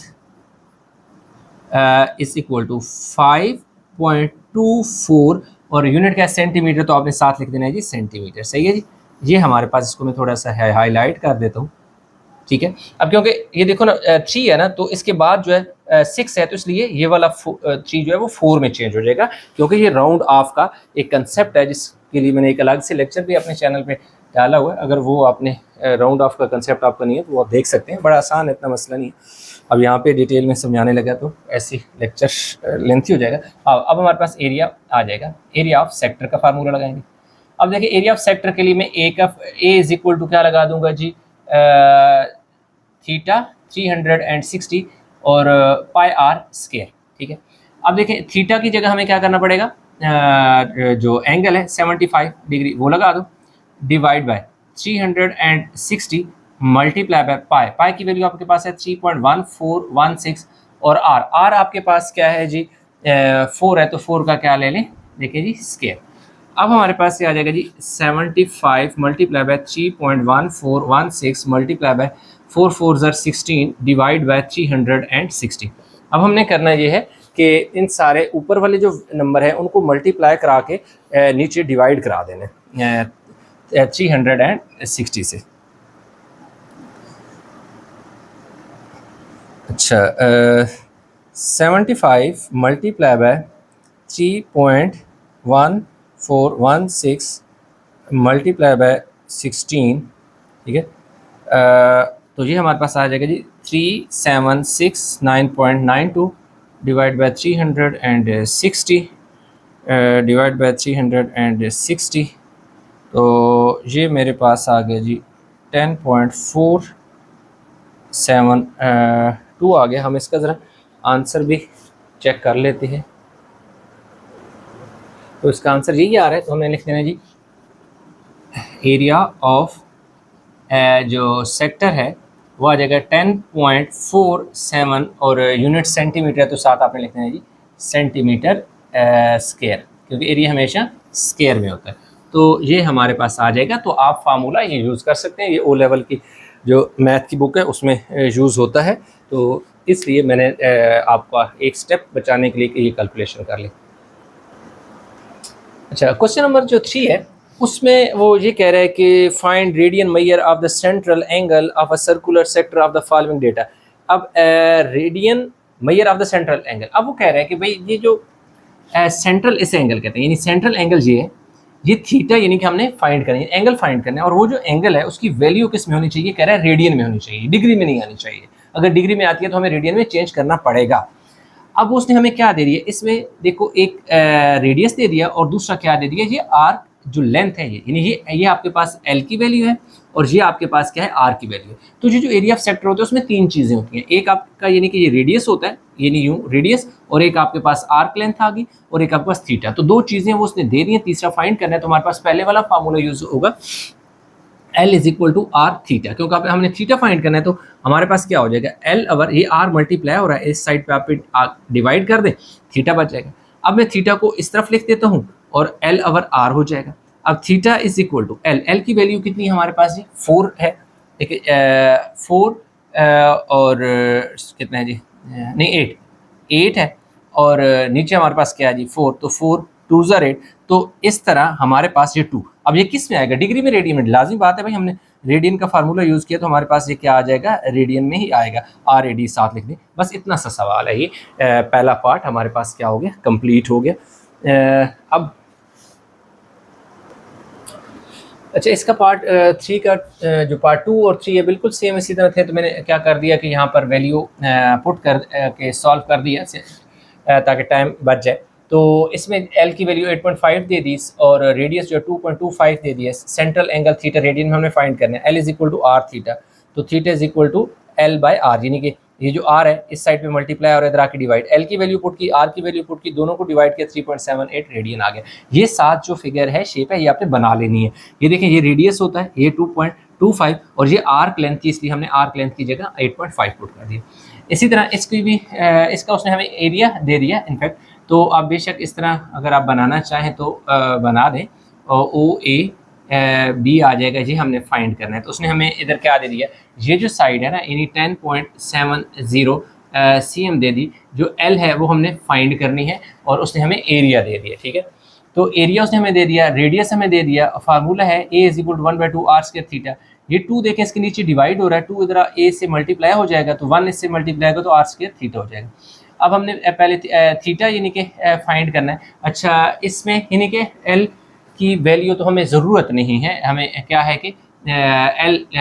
is equal to 5.24, और यूनिट क्या है सेंटीमीटर, तो आपने साथ लिख देना है जी सेंटीमीटर, सही है जी। ये हमारे पास, इसको मैं थोड़ा सा हाईलाइट कर देता हूँ, ठीक है। अब क्योंकि ये देखो ना 3 है ना, तो इसके बाद जो है 6 है, तो इसलिए ये वाला 3 जो है वो 4 में चेंज हो जाएगा, क्योंकि ये राउंड ऑफ का एक कंसेप्ट है, जिसके लिए मैंने एक अलग से लेक्चर भी अपने चैनल पे डाला हुआ है। अगर वो आपने राउंड ऑफ का कंसेप्ट आपका नहीं है तो वो आप देख सकते हैं, बड़ा आसान है, इतना मसला नहीं है। अब यहाँ पे डिटेल में समझाने लगा तो ऐसी लेक्चर लेंथी हो जाएगा। अब हमारे पास एरिया आ जाएगा, एरिया ऑफ सेक्टर का फार्मूला लगाएंगे। अब देखिए एरिया ऑफ सेक्टर के लिए मैं ए इज इक्वल टू क्या लगा दूंगा जी, थीटा 360 और पाई आर स्क्वायर, ठीक है। अब देखिए थीटा की जगह हमें क्या करना पड़ेगा, जो एंगल है 75 डिग्री वो लगा दो, divide by 360 multiply by pi, pi की वैल्यू आपके पास है 3.1416, और आर आपके पास क्या है जी 4 है, तो 4 का क्या ले लें, देखिए जी स्क्वायर। अब हमारे पास ये आ जाएगा जी 75 multiply by 3.1416 multiply bye 4 4 16 divide by 360। अब हमने करना ये है कि इन सारे ऊपर वाले जो नंबर है उनको मल्टीप्लाई करा के नीचे डिवाइड करा देने 360 से। अच्छा 75 मल्टीप्लाई बाय 3.1416 मल्टीप्लाई बाय 16, ठीक है। तो ये हमारे पास आ जाएगा जी 3769.92 डिवाइड बाय 360 डिवाइड बाय 360, तो ये मेरे पास आ गया जी 10.4 7.2 आ गया। हम इसका ज़रा आंसर भी चेक कर लेते हैं। तो इसका आंसर यही आ रहा है, तो हमने लिख देना जी एरिया ऑफ जो सेक्टर है वो आ जाएगा 10.47 और यूनिट सेंटीमीटर है, तो साथ आपने लिखना है जी सेंटीमीटर स्क्वायर, क्योंकि एरिया हमेशा स्क्वायर में होता है। तो ये हमारे पास आ जाएगा। तो आप फार्मूला ये यूज़ कर सकते हैं, ये ओ लेवल की जो मैथ की बुक है उसमें यूज़ होता है। तो इसलिए मैंने आपका एक स्टेप बचाने के लिए कि ये कैलकुलेशन कर ली। अच्छा, क्वेश्चन नंबर जो 3 है उसमें वो ये कह रहा है कि find radian measure of the central angle of a circular sector of the following data. अब radian measure of the central angle, अब वो कह रहा है कि भाई ये जो सेंट्रल इस एंगल कहते हैं, यानी सेंट्रल एंगल ये है, ये थीटा, यानी कि हमने फाइंड करना है, एंगल फाइंड करना है। और वो जो एंगल है उसकी वैल्यू किस में होनी चाहिए, कह रहा है रेडियन में होनी चाहिए, डिग्री में नहीं आनी चाहिए। अगर डिग्री में आती है तो हमें रेडियन में चेंज करना पड़ेगा। अब उसने हमें क्या दे दिया, इसमें देखो एक रेडियस दे दिया और दूसरा क्या दे दिया, ये आर जो लेंथ है, ये यानी ये आपके पास एल की वैल्यू है और ये आपके पास क्या है, आर की वैल्यू है। तो ये जो एरिया ऑफ सेक्टर होता है उसमें 3 चीज़ें होती हैं। एक आपका यानी कि ये रेडियस होता है, यानी यूँ रेडियस, और एक आपके पास आर्क लेंथ आ गई, और एक आपके पास थीटा। तो 2 चीज़ें वो उसने दे दी हैं। तीसरा फाइंड करना है, तो हमारे पास पहले वाला फार्मूला यूज होगा L is equal to R theta, क्योंकि हमने थीटा फाइंड करना है। तो हमारे पास क्या हो जाएगा, L अवर ये आर मल्टीप्लाई हो रहा है, इस साइड पे आप डिवाइड कर दें, थीटा बच जाएगा। अब मैं थीटा को इस तरफ लिख देता हूँ और L अवर आर हो जाएगा। अब theta is equal to L की वैल्यू कितनी है हमारे पास, जी 4 है। देखिए 4 और कितना है जी, नहीं 8 है, और नीचे हमारे पास क्या है जी 4, तो 4 2 ज़ा 8। तो इस तरह हमारे पास ये 2, अब ये किस में आएगा, डिग्री में, रेडियन में। लाजिम बात है भाई, हमने रेडियन का फार्मूला यूज़ किया तो हमारे पास ये क्या आ जाएगा, रेडियन में ही आएगा। आर ए डी साथ लिख दें, बस इतना सा सवाल है ये। पहला पार्ट हमारे पास क्या हो गया, कंप्लीट हो गया। अब अच्छा, इसका पार्ट 3 का जो पार्ट 2 और 3 है बिल्कुल सेम इसी तरह थे। तो मैंने क्या कर दिया कि यहाँ पर वैल्यू पुट कर के सॉल्व कर दिया ताकि टाइम बच जाए। तो इसमें L की वैल्यू 8.5 दे दी और रेडियस जो 2.25 दे दिया। सेंट्रल एंगल थीटा रेडियन में हमने फाइंड करना है। L is equal to R theta, तो theta is equal to L by R, यानी कि ये जो R है इस साइड पे मल्टीप्लाई और इधर आके डिवाइड। L की वैल्यू पुट की, R की वैल्यू पुट की, दोनों को डिवाइड किया, 3.78 रेडियन आ गया। ये 7 जो फिगर है, शेप है, ये आपने बना लेनी है। ये देखें, ये रेडियस होता है, ये 2.25 और ये आर्क लेंथ की, इसलिए हमने आर्क लेंथ की जगह 8.5 पुट कर दिया। इसी तरह इसकी भी इसका उसने हमें एरिया दे दिया इनफैक्ट। तो आप बेशक इस तरह अगर आप बनाना चाहें तो बना दें, और ओ ए बी आ जाएगा जी, हमने फाइंड करना है। तो उसने हमें इधर क्या दे दिया, ये जो साइड है ना, यानी 10.70 cm दे दी। जो L है वो हमने फाइंड करनी है और उसने हमें एरिया दे दिया, ठीक है। तो एरिया उसने हमें दे दिया, रेडियस हमें दे दिया, फार्मूला है A is equal to 1/2 R square theta. ये 2 देखें इसके नीचे डिवाइड हो रहा है, 2 इधर A से मल्टीप्लाई हो जाएगा, तो 1 इससे मल्टीप्लाई होगा तो आर स्क्वायर थीटा हो जाएगा। अब हमने पहले थीटा यानी कि फाइंड करना है। अच्छा, इसमें यानी कि L की वैल्यू तो हमें ज़रूरत नहीं है, हमें क्या है कि L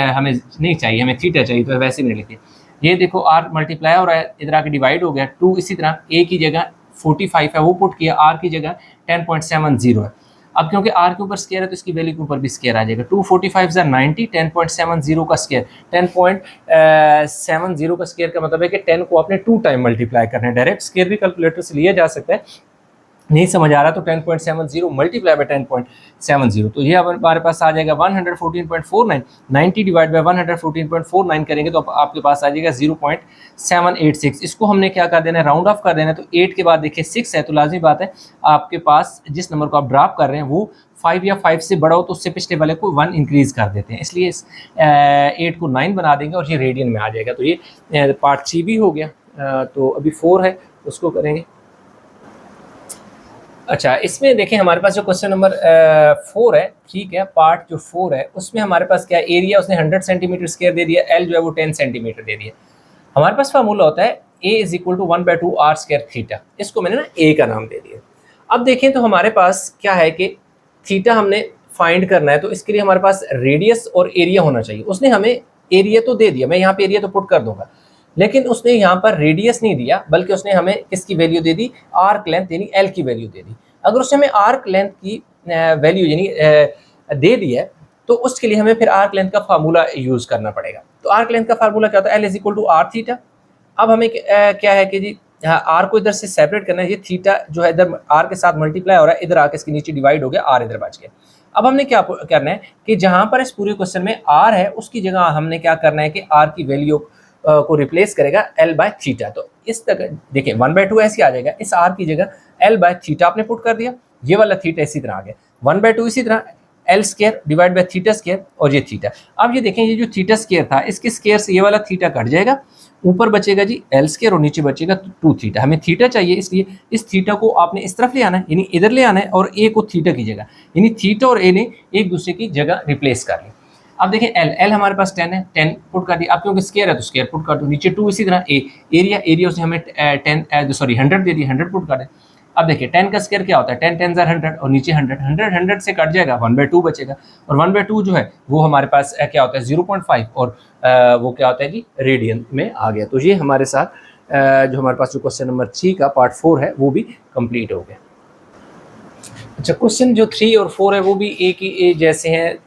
हमें नहीं चाहिए, हमें थीटा चाहिए, तो वैसे नहीं लिखते। ये देखो R मल्टीप्लाई हो रहा है, इधर आके डिवाइड हो गया, 2 इसी तरह A की जगह 45 है वो पुट किया, R की जगह 10.70 है। अब क्योंकि R के ऊपर स्केयर है तो इसकी वैल्यू के ऊपर भी स्केयर आ जाएगा। 245 90, 10.70 का स्केयर, 10.70 का स्केयर का मतलब है कि 10 को आपने 2 टाइम मल्टीप्लाई करना है। डायरेक्ट स्केयर भी कैलकुलेटर से लिया जा सकता है, नहीं समझ आ रहा तो 10.70 मल्टीप्लाई बाय 10.70, तो ये हमारे पास आ जाएगा 114.49। 90 डिवाइड बाय 114.49 करेंगे तो आपके पास आ जाएगा 0.786। इसको हमने क्या कर देना है, राउंड ऑफ कर देना है। तो 8 के बाद देखिए 6 है, तो लाजमी बात है आपके पास जिस नंबर को आप ड्रॉप कर रहे हैं वो 5 या 5 से बड़ा हो तो उससे पिछले वाले को 1 इंक्रीज कर देते हैं, इसलिए इस 8 को 9 बना देंगे और ये रेडियन में आ जाएगा। तो ये पार्ट 3 भी हो गया। तो अभी 4 है, उसको करेंगे। अच्छा, इसमें देखें हमारे पास जो क्वेश्चन नंबर 4 है, ठीक है, पार्ट जो 4 है उसमें हमारे पास क्या एरिया उसने 100 सेंटीमीटर स्क्वायर दे दिया, L जो है वो 10 सेंटीमीटर दे दिया। हमारे पास फार्मूला होता है A is equal to 1/2 R square theta, इसको मैंने ना A का नाम दे दिया। अब देखें तो हमारे पास क्या है कि थीटा हमने फाइंड करना है, तो इसके लिए हमारे पास रेडियस और एरिया होना चाहिए। उसने हमें एरिया तो दे दिया, मैं यहाँ पे एरिया तो पुट कर दूंगा, लेकिन उसने यहाँ पर रेडियस नहीं दिया, बल्कि उसने हमें किसकी वैल्यू दे दी, आर्क लेंथ यानी L की वैल्यू दे दी। अगर उसने हमें आर्क लेंथ की वैल्यू यानी दे दी है तो उसके लिए हमें फिर आर्क लेंथ का फार्मूला यूज़ करना पड़ेगा। तो आर्क लेंथ का फार्मूला क्या होता है, L is equal to R theta. अब हमें क्या है कि जी आर को इधर से सेपरेट करना है, ये थीटा जो है इधर आर के साथ मल्टीप्लाई हो रहा है, इधर आके इसके नीचे डिवाइड हो गया, आर इधर बच गया। अब हमने क्या करना है कि जहां पर इस पूरे क्वेश्चन में आर है उसकी जगह हमने क्या करना है कि आर की वैल्यू को रिप्लेस करेगा एल बाय थीटा। तो इस तक देखिए 1/2 ऐसे आ जाएगा, इस आर की जगह एल बाय थीटा आपने पुट कर दिया, ये वाला थीटा इसी तरह आ गया, 1/2 इसी तरह L square divide by theta square और ये थीटा। अब ये देखें ये जो थीटा स्केयर था इसके स्केयर से ये वाला थीटा कट जाएगा, ऊपर बचेगा जी एल स्केयर और नीचे बचेगा 2 थीटा। हमें थीटा चाहिए इसलिए इस थीटा को आपने इस तरफ ले आना है, यानी इधर ले आना है और ए को थीटा की जगह, यानी थीटा और ए ने एक दूसरे की जगह रिप्लेस कर ली। अब देखें एल हमारे पास 10 है, 10 पुट कर दिया। अब क्योंकि स्केयर है तो स्केयर पुट कर दो, नीचे 2 इसी तरह एरिया उसने हमें 100 दे दिया, 100 पुट कर दे। अब देखिए 10 का स्केयर क्या होता है, 10 10 100 और नीचे 100 से कट जाएगा, 1/2 बचेगा और 1/2 जो है वो हमारे पास क्या होता है 0.5 और वो क्या होता है जी रेडियन में आ गया। तो ये हमारे साथ जो हमारे पास जो क्वेश्चन नंबर 3 का पार्ट 4 है वो भी कंप्लीट हो गया। अच्छा, क्वेश्चन जो 3 और 4 है वो भी एक ही जैसे हैं।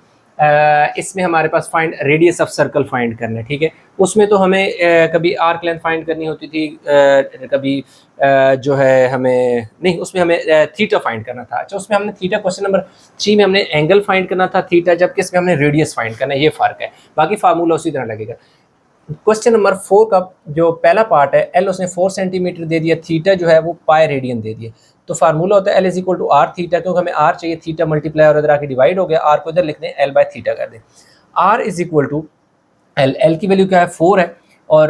इसमें हमारे पास find radius of circle find करना है, ठीक है। उसमें तो हमें कभी आर्क लेंथ फाइंड करनी होती थी, कभी जो है हमें नहीं, उसमें हमें थीटा फाइंड करना था। अच्छा, उसमें हमने थीटा क्वेश्चन नंबर 3 में हमने एंगल फाइंड करना था थीटा, जबकि इसमें हमने रेडियस फाइंड करना है, ये फ़र्क है। बाकी फार्मूला उसी तरह लगेगा। क्वेश्चन नंबर 4 का जो पहला पार्ट है, एल उसने 4 सेंटीमीटर दे दिया, थीटा जो है वो पाई रेडियन दे दिया। तो फार्मूला होता है L is equal to R theta, क्योंकि हमें आर चाहिए, थीटा मल्टीप्लाई और इधर आके डिवाइड हो गया, आर को इधर लिख दें, एल बाय थीटा कर दें। R is equal to L की वैल्यू क्या है 4 है और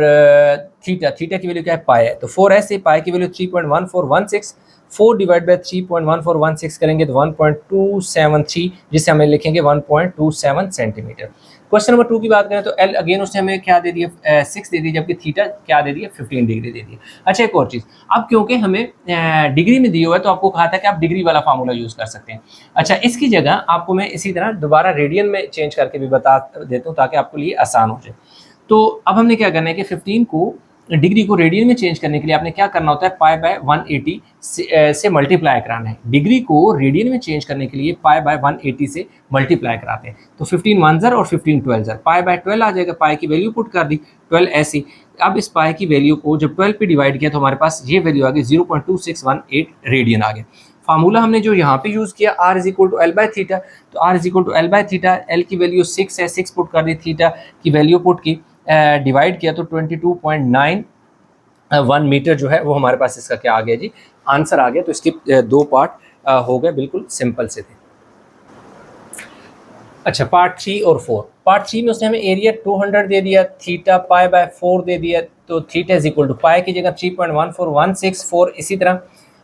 थीटा की वैल्यू क्या है पाई है। तो 4 ऐसे, पाई की वैल्यू 3.1416, 4 डिवाइड बाई 3.1416 करेंगे तो 1.273, जिसे हमें लिखेंगे 1.27 सेंटीमीटर। क्वेश्चन नंबर 2 की बात करें तो एल अगेन उसने हमें क्या दे दिया 6 दे दी, जबकि थीटा क्या दे दिया 15 डिग्री दे दिया। अच्छा, एक और चीज़, अब क्योंकि हमें डिग्री में दिया हुआ है तो आपको कहा था कि आप डिग्री वाला फार्मूला यूज़ कर सकते हैं। अच्छा, इसकी जगह आपको मैं इसी तरह दोबारा रेडियन में चेंज करके भी बता देता हूँ ताकि आपके लिए आसान हो जाए। तो अब हमने क्या करना है कि 15 को डिग्री को रेडियन में चेंज करने के लिए आपने क्या करना होता है, पाई बाय 180 से मल्टीप्लाई कराना है। डिग्री को रेडियन में चेंज करने के लिए पाई बाय 180 से मल्टीप्लाई कराते हैं। तो 15 1 और 15 12 पाई बाय 12 आ जाएगा, पाई की वैल्यू पुट कर दी 12 ऐसी। अब इस पाई की वैल्यू को जब 12 पे डिवाइड किया तो हमारे पास ये वैल्यू आ गई 0.2618 रेडियन आ गया। फार्मूला हमने जो यहाँ पे यूज़ किया R is equal to L by theta, तो R is equal to L by theta, L की वैल्यू 6 है, 6 पुट कर दी, थीटा की वैल्यू पुट की, डिवाइड किया तो 22.91 मीटर जो है वो हमारे पास इसका क्या आ गया जी, आंसर आ गया। तो इसके 2 पार्ट हो गए, बिल्कुल सिंपल से थे। अच्छा, पार्ट 3 और 4। पार्ट 3 में उसने हमें एरिया 200 दे दिया, थीटा पाई बाय 4 दे दिया, तो थीटा इज इक्वल टू पाई की जगह 3.14164 इसी तरह।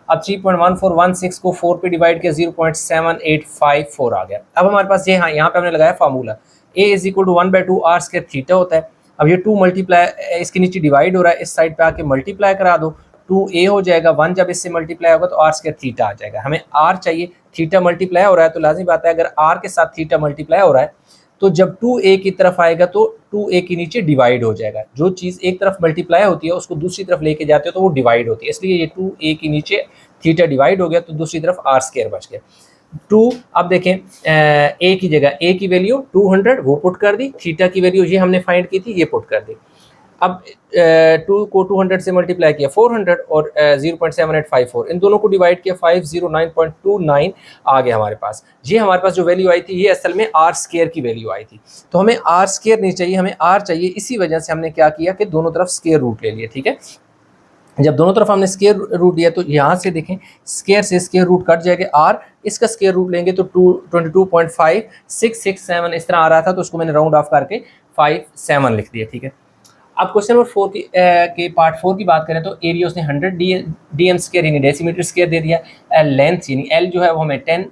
अब 3.1416 को 4 पे डिवाइड किया 0.7854 आ गया। अब हमारे पास ये यहाँ पे हमने लगाया formula A is equal to 1/2 R square theta होता है। अब ये 2 मल्टीप्लाई इसके नीचे डिवाइड हो रहा है, इस साइड पे आके मल्टीप्लाई करा दो, 2a हो जाएगा, 1 जब इससे मल्टीप्लाई होगा तो आर स्क्वायर थीटा आ जाएगा। हमें आर चाहिए, थीटा मल्टीप्लाई हो रहा है तो लाजिमी बात है अगर आर के साथ थीटा मल्टीप्लाई हो रहा है तो जब 2a की तरफ आएगा तो 2a के नीचे डिवाइड हो जाएगा। जो चीज़ एक तरफ मल्टीप्लाई होती है उसको दूसरी तरफ लेके जाते हो तो वो डिवाइड होती है, इसलिए ये 2a के नीचे थीटा डिवाइड हो गया तो दूसरी तरफ आर स्क्वायर बच गया 2। अब देखें a की जगह a की वैल्यू 200 वो पुट कर दी, थीटा की वैल्यू ये हमने फाइंड की थी ये पुट कर दी। अब 2 को 200 से मल्टीप्लाई किया 400 और 0.7854 इन दोनों को डिवाइड किया 509.29 आ गया हमारे पास। ये हमारे पास जो वैल्यू आई थी ये असल में आर स्क्वायर की वैल्यू आई थी, तो हमें आर स्क्वायर नहीं चाहिए, हमें आर चाहिए। इसी वजह से हमने क्या किया कि दोनों तरफ स्क्वायर रूट ले लिया, ठीक है। जब दोनों तरफ हमने स्क्वायर रूट लिया तो यहाँ से देखें स्क्वायर से स्क्वायर रूट कट जाएगा, आर इसका स्क्वायर रूट लेंगे तो 22.5667 इस तरह आ रहा था, तो उसको मैंने राउंड ऑफ करके 57 लिख दिया, ठीक है। अब क्वेश्चन नंबर 4 के पार्ट 4 की बात करें तो एरिया उसने 100 DM स्क्वायर यानी डेसीमीटर स्क्वायर दे दिया, लेंथ यानी एल जो है वो हमें 10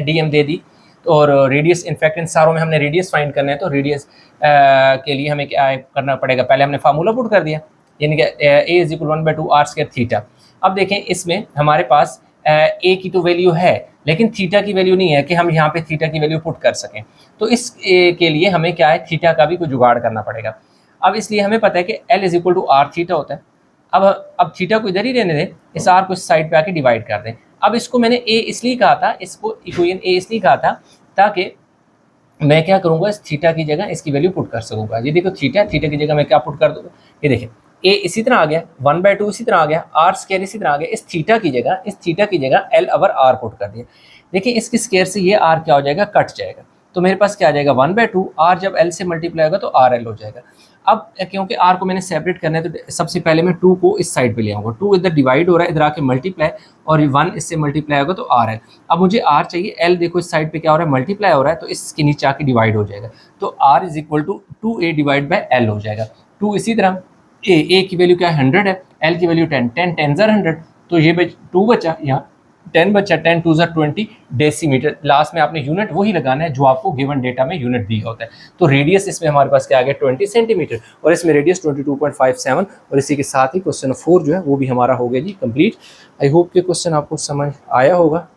DM दे दी, और रेडियस इनफैक्ट इन सारों में हमने रेडियस फाइंड करना है, तो रेडियस के लिए हमें क्या करना पड़ेगा, पहले हमने फार्मूला पुट कर दिया यानी कि A is equal 1/2 R square theta. अब देखें इसमें हमारे पास ए की तो वैल्यू है लेकिन थीटा की वैल्यू नहीं है कि हम यहाँ पे थीटा की वैल्यू पुट कर सकें, तो इस के लिए हमें क्या है थीटा का भी कोई जुगाड़ करना पड़ेगा। अब इसलिए हमें पता है कि L is equal to R theta होता है। अब थीटा को इधर ही रहने दें, इस आर को इस साइड पे आके डिवाइड कर दें। अब इसको मैंने ए इसलिए कहा था, इसको इक्वेशन ए इसलिए कहा था ताकि मैं क्या करूँगा, इस थीटा की जगह इसकी वैल्यू पुट कर सकूँगा। ये देखो थीटा की जगह मैं क्या पुट कर दूँगा, ये देखिए ए इसी तरह आ गया, 1/2 इसी तरह आ गया, आर स्क्वायर इसी तरह आ गया। इस थीटा की जगह एल ओवर आर पुट कर दिया। देखिए इसकी स्क्वायर से ये आर क्या हो जाएगा, कट जाएगा। तो मेरे पास क्या आ जाएगा, 1/2 आर जब एल से मल्टीप्लाई होगा तो आर एल हो जाएगा। अब क्योंकि आर को मैंने सेपरेट करना है तो सबसे पहले मैं 2 को इस साइड पे ले आऊँगा। 2 इधर डिवाइड हो रहा है, इधर आके मल्टीप्लाई, और 1 इससे मल्टीप्लाई होगा तो आर एल। अब मुझे आर चाहिए, एल देखो इस साइड पे क्या हो रहा है, मल्टीप्लाई हो रहा है, तो इसके नीचे आके डिवाइड हो जाएगा। तो R is equal to 2a divide by L हो जाएगा। 2 इसी तरह ए की वैल्यू क्या है, 100 है, एल की वैल्यू 10, 10 10 100, तो ये 2 बचा, यहाँ 10 बचा, 10 2 20 डेसीमीटर। लास्ट में आपने यूनिट वही लगाना है जो आपको गिवन डेटा में यूनिट दिया होता है। तो रेडियस इसमें हमारे पास क्या आ गया, 20 सेंटीमीटर, और इसमें रेडियस 22.57। और इसी के साथ ही क्वेश्चन 4 जो है वो भी हमारा हो गया जी कंप्लीट। आई होप कि क्वेश्चन आपको समझ आया होगा।